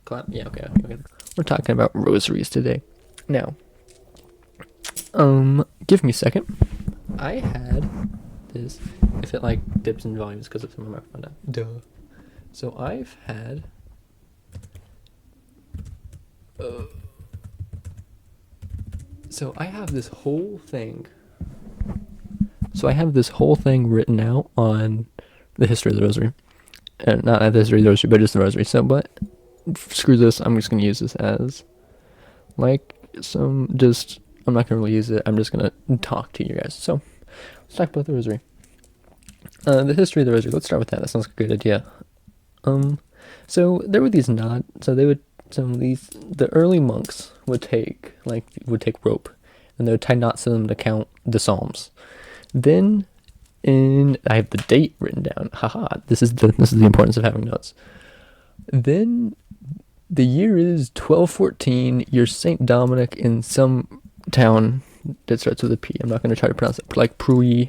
Clap. Yeah, okay. We're talking about rosaries today. Now, give me a second. I had this. If it like dips in volume, it's because it's in my microphone now. Duh. So I've had. So I have this whole thing. Written out on the history of the rosary. And not the history of the rosary, but just the rosary. So, but screw this. I'm just gonna use this as like I'm not gonna really use it. I'm just gonna talk to you guys. So let's talk about the rosary. The history of the rosary. Let's start with that. That sounds like a good idea. So there were these the early monks would take rope, and they would tie knots to them to count the psalms. Then, I have the date written down. Haha! This is the importance of having notes. Then, the year is 1214. You're Saint Dominic in some town that starts with a P. I'm not going to try to pronounce it. Like Pruye.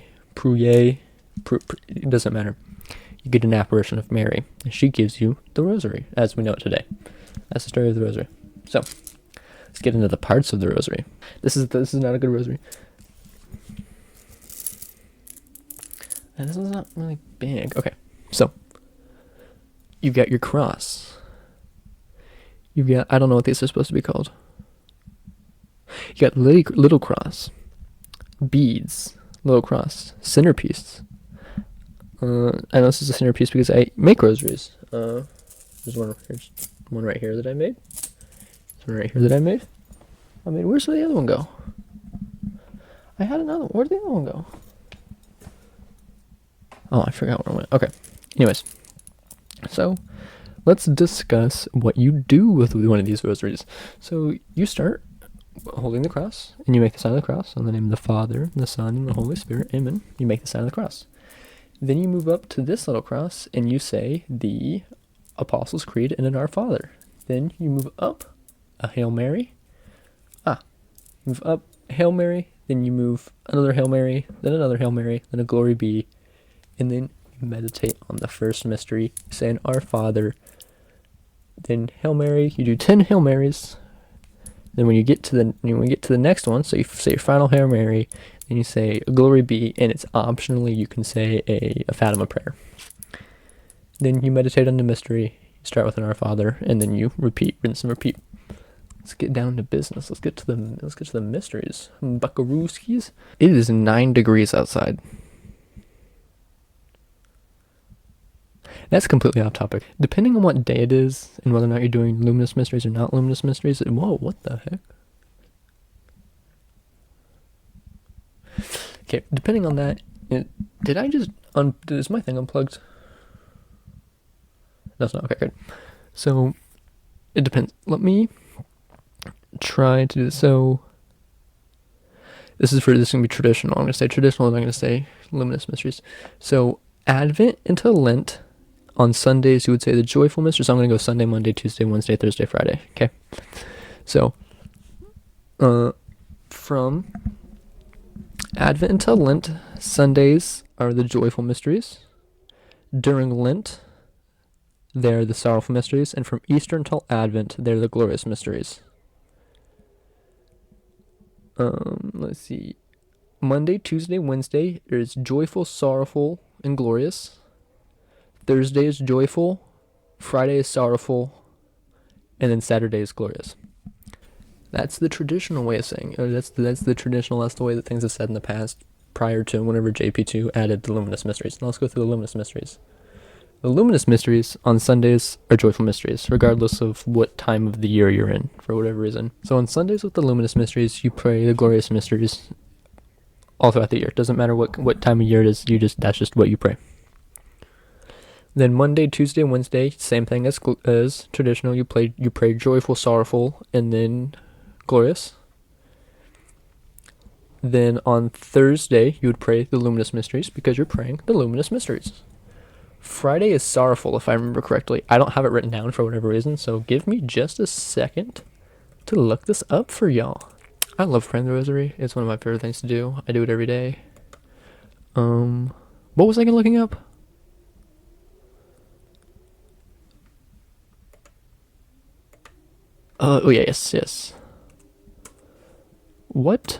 It doesn't matter. You get an apparition of Mary, and she gives you the rosary, as we know it today. That's the story of the rosary. So, let's get into the parts of the rosary. This is not a good rosary. And this is not really big. Okay, so you've got your cross. You've got, I don't know what these are supposed to be called. You got little cross, beads, little cross, centerpiece. I know this is a centerpiece because I make rosaries. There's one right here that I made. I mean, where's the other one go? I had another one. Where'd the other one go? Oh, I forgot where it went. Okay. Anyways, so let's discuss what you do with one of these rosaries. So you start holding the cross, and you make the sign of the cross in the name of the Father, the Son, and the Holy Spirit. Amen. You make the sign of the cross. Then you move up to this little cross, and you say the Apostles' Creed and an Our Father. Then you move up a Hail Mary. Move up Hail Mary. Then you move another Hail Mary, then another Hail Mary, then a Glory Be. And then you meditate on the first mystery, saying Our Father. Then Hail Mary, you do 10 Hail Marys. Then when you get to the next one, so you say your final Hail Mary, then you say a Glory Be, and it's optionally you can say a Fatima prayer. Then you meditate on the mystery, you start with an Our Father, and then you repeat, rinse and repeat. Let's get down to business. Let's get to the mysteries. Buckarooskies. It is 9 degrees outside. That's completely off topic. Depending on what day it is and whether or not you're doing luminous mysteries or not luminous mysteries. Whoa, what the heck? Okay, depending on that, is my thing unplugged? No, it's not. Okay, good. So, it depends. Let me try to do this. So, this is going to be traditional. I'm going to say traditional and I'm going to say luminous mysteries. So, Advent into Lent. On Sundays, you would say the joyful mysteries. So I'm going to go Sunday, Monday, Tuesday, Wednesday, Thursday, Friday. Okay. So, from Advent until Lent, Sundays are the joyful mysteries. During Lent, they're the sorrowful mysteries. And from Easter until Advent, they're the glorious mysteries. Let's see. Monday, Tuesday, Wednesday is joyful, sorrowful, and glorious. Thursday is joyful, Friday is sorrowful, and then Saturday is glorious. That's the traditional way of saying it. That's the way that things have said in the past prior to whenever JP2 added the luminous mysteries. Now let's go through the luminous mysteries. The luminous mysteries on Sundays are joyful mysteries, regardless of what time of the year you're in, for whatever reason. So on Sundays with the luminous mysteries, you pray the glorious mysteries all throughout the year. It doesn't matter what time of year it is, that's just what you pray. Then Monday, Tuesday, Wednesday, same thing as traditional. You pray joyful, sorrowful, and then glorious. Then on Thursday, you would pray the luminous mysteries because you're praying the luminous mysteries. Friday is sorrowful, if I remember correctly. I don't have it written down for whatever reason, so give me just a second to look this up for y'all. I love praying the rosary. It's one of my favorite things to do. I do it every day. What was I looking up? Oh yeah, yes. What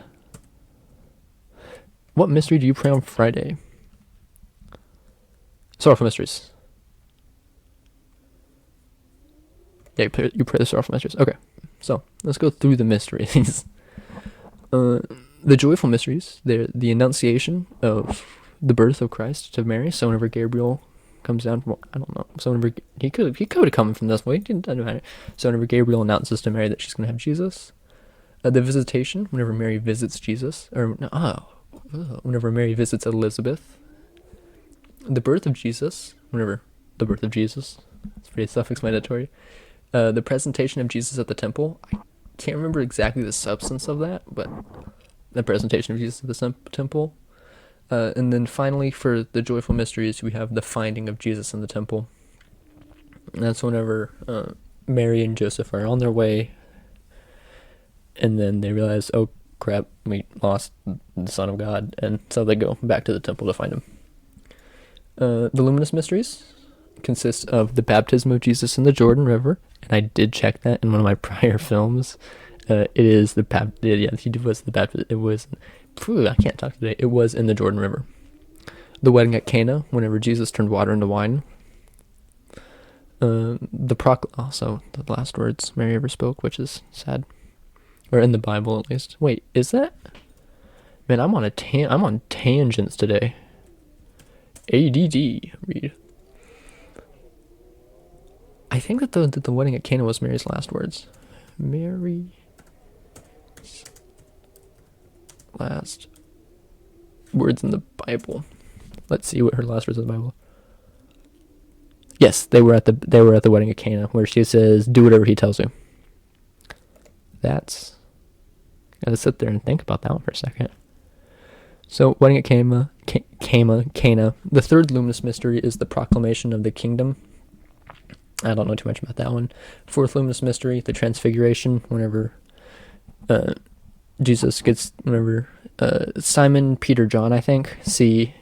mystery do you pray on Friday? Sorrowful mysteries. Yeah, you pray the sorrowful mysteries. Okay, so let's go through the mysteries. The joyful mysteries. They're the annunciation of the birth of Christ to Mary. So whenever Gabriel comes down, well, I don't know. So whenever he could have come from this way, it didn't matter. So whenever Gabriel announces to Mary that she's going to have Jesus, the visitation. Whenever Mary visits Jesus, or no, whenever Mary visits Elizabeth, the birth of Jesus. Whenever the birth of Jesus, it's pretty self-explanatory. The presentation of Jesus at the temple. I can't remember exactly the substance of that, but the presentation of Jesus at the temple. And then finally, for the joyful mysteries, we have the finding of Jesus in the temple. And that's whenever Mary and Joseph are on their way, and then they realize, oh crap, we lost the Son of God, and so they go back to the temple to find him. The luminous mysteries consist of the baptism of Jesus in the Jordan River, and I did check that in one of my prior films. It is the he was the baptism. It was, I can't talk today. It was in the Jordan River. The wedding at Cana, whenever Jesus turned water into wine. Also the last words Mary ever spoke, which is sad, or in the Bible at least. Wait, is that? Man, I'm on tangents today. ADD. Read. I think that the wedding at Cana was Mary's last words. Mary's last words in the Bible. Let's see what her last words in the Bible. Yes, they were at the wedding at Cana, where she says, "Do whatever he tells you." Gotta sit there and think about that one for a second. So, wedding at Cana. The third luminous mystery is the proclamation of the kingdom. I don't know too much about that one. Fourth luminous mystery, the transfiguration, whenever Simon, Peter, John, I think, see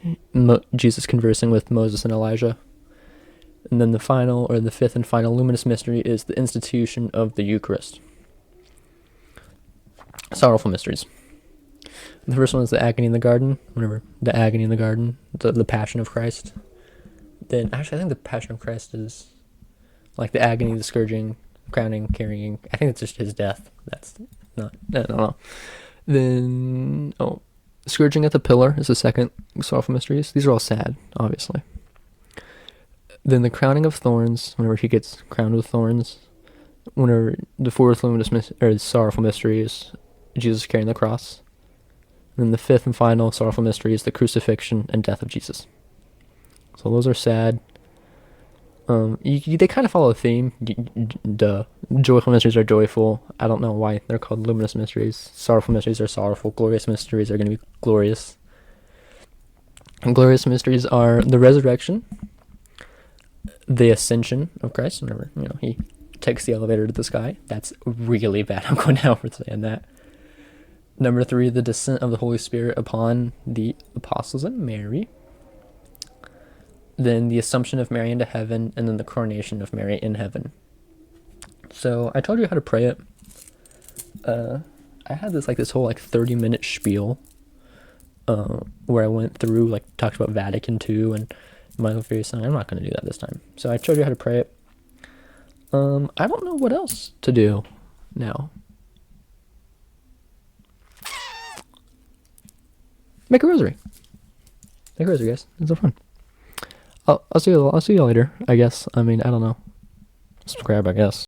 Jesus conversing with Moses and Elijah. And then the fifth and final luminous mystery is the institution of the Eucharist. Sorrowful mysteries. The first one is the agony in the garden. The passion of Christ. Then, actually, I think the passion of Christ is like the agony, the scourging, crowning, carrying. I think it's just his death. That's not, I don't know. Then, scourging at the pillar is the second sorrowful mysteries. These are all sad, obviously. Then the crowning of thorns, whenever he gets crowned with thorns. Whenever the fourth sorrowful mystery is Jesus carrying the cross. And then the fifth and final sorrowful mystery is the crucifixion and death of Jesus. So those are sad. They kind of follow a theme. Joyful mysteries are joyful. I don't know why they're called luminous mysteries. Sorrowful mysteries are sorrowful. Glorious mysteries are going to be glorious. And glorious mysteries are the resurrection, the ascension of Christ. Whenever he takes the elevator to the sky. That's really bad. I'm going down for saying that. Number 3, the descent of the Holy Spirit upon the apostles and Mary. Then the assumption of Mary into heaven, and then the coronation of Mary in heaven. So I told you how to pray it. I had this whole 30-minute spiel where I went through, talked about Vatican II and Michael Fairy's song. I'm not going to do that this time. So I showed you how to pray it. I don't know what else to do now. Make a rosary. Make a rosary, guys. It's so fun. I'll see you all later, I guess. I mean, I don't know. Subscribe, I guess.